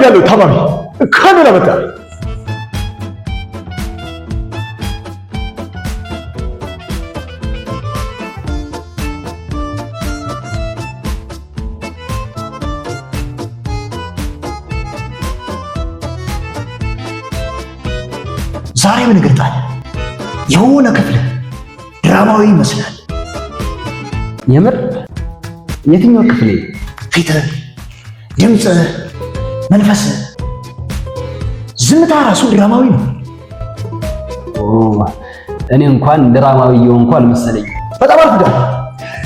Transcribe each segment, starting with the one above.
ያለው ታማሚ ካሜራ መጣ። ዛሬ ምን ገርጣል? የሆነ ክፍል ድራማዊ ይመስላል። የምር የትኛው ክፍል? ፊት፣ ድምፅ፣ መንፈስ፣ ዝምታ ራሱ ድራማዊ ነው። እኔ እንኳን ድራማዊ የሆንኩ አልመሰለኝ። በጣም አልኩዳ።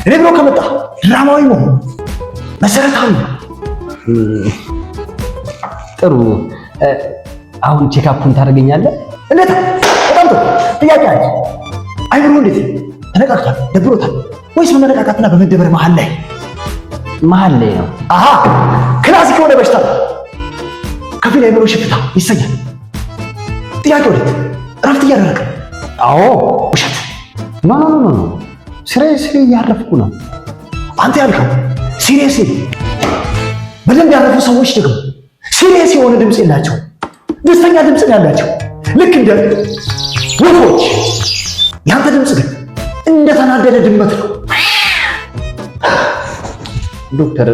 እኔ ብሎ ከመጣ ድራማዊ መሆኑ መሰረታዊ ነው። ጥሩ። አሁን ቼክአፑን ታደርገኛለህ? እንዴት? በጣም ጥሩ ጥያቄ አለ። አይምሮ እንዴት ተነቃቅቷል? ደብሮታል ወይስ በመነቃቃትና በመደበር መሀል ላይ ነው? አሃ ክላሲክ የሆነ በሽታ ከፊል አይምሮ ሽፍታ ይሰኛል። ጥያቄ ወዴት? እረፍት እያደረገ? አዎ። ውሸት። ኖ ሲሪየስ እያረፍኩ ነው። አንተ ያልከው ሲሪየስ። በደንብ ያረፉ ሰዎች ደግሞ ሲሪየስ የሆነ ድምፅ የላቸው፣ ደስተኛ ድምፅ ነው ያላቸው፣ ልክ እንደ ወፎች። ያንተ ድምፅ ግን እንደተናደደ ድመት ነው። ዶክተር፣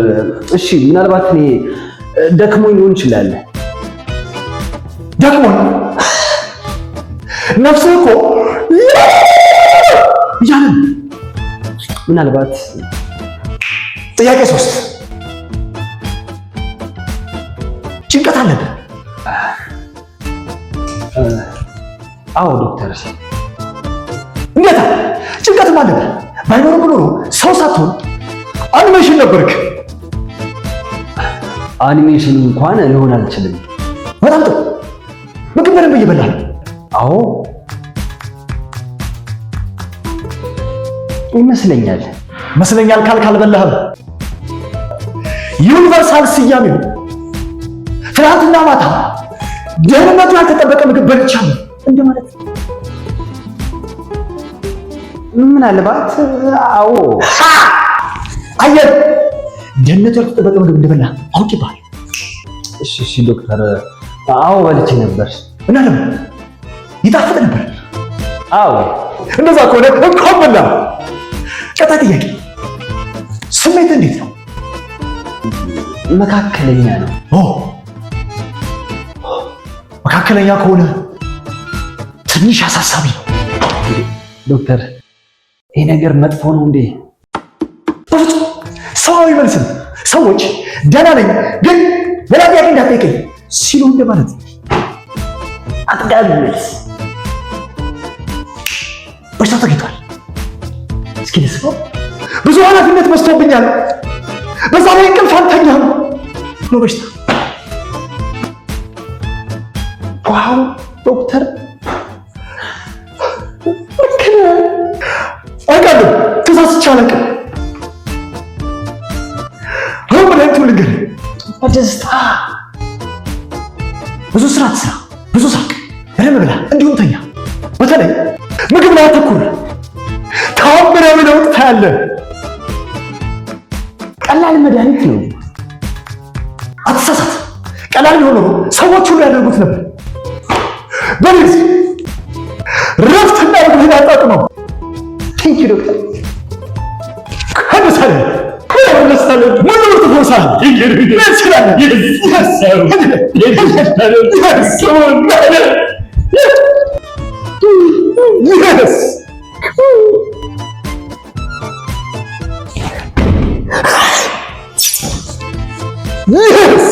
እሺ ምናልባት እኔ ደክሞኝ ሊሆን ይችላል። ደክሞኝ? ነፍስህ እኮ እያለን። ምናልባት ጥያቄ 3 ጭንቀት አለብህ? አዎ ዶክተር። እንዴት ጭንቀትም አለብህ? ባይኖርም ኖሮ ሰው ሳትሆን አኒሜሽን ነበርክ። አኒሜሽን እንኳን ሊሆን አልችልም። በጣም ጥሩ። ምግብ በደንብ እየበላህ ነው? አዎ ይመስለኛል። ካልክ አልበላህም። ዩኒቨርሳል ስያሜው ትናንትና ማታ ደህንነቱ ያልተጠበቀ ምግብ በልቻለሁ እንደማለት። ምናልባት አዎ። አየህ፣ ደህንነቱ ያልተጠበቀ ምግብ እንደበላ አውቄብሃለሁ። እሺ ዶክተር፣ አዎ በልቼ ነበር። እና ደግሞ ይጣፍጥ ነበር? አዎ። እንደዛ ከሆነ እንኳን በላ። ቀጣይ ጥያቄ፣ ስሜት እንዴት ነው? መካከለኛ ነው። መካከለኛ ከሆነ ትንሽ አሳሳቢ ነው። ዶክተር፣ ይሄ ነገር መጥፎ ነው እንዴ? በፍጹም ሰዋዊ መልስም። ሰዎች ደህና ነኝ ግን ሌላ ጥያቄ እንዳትጠይቀኝ ሲሉ እንደማለት ነው። አጥጋቢ መልስ። በሽታው ተገኝቷል። እስኪ ልስፈው። ብዙ ኃላፊነት በዝቶብኛል፣ በዛ ላይ እንቅልፍ አልተኛም ብሎ በሽታ። ዋው ዶክተር፣ አውቃለሁ ተሳስቼ አላውቅም። አሁን መድኃኒቱን ልንገርህ። በደስታ ብዙ ስራ ትስራ፣ ብዙ ሳቅ፣ በደንብ ብላ፣ እንዲሁም ተኛ። በተለይ ምግብ ላይ አተኩር። ታምራዊ ለውጥ ታያለህ። ቀላል መድኃኒት ነው። አትሳሳት። ቀላል ቢሆን ኖሮ ሰዎች ሁሉ ያደርጉት ነበር። በሊዝ ረፍትና ምግብን አጣጥመው። ቴንኪ ዶክተር። ከነሳለ ሙሉ ትፈውሳል። Yes!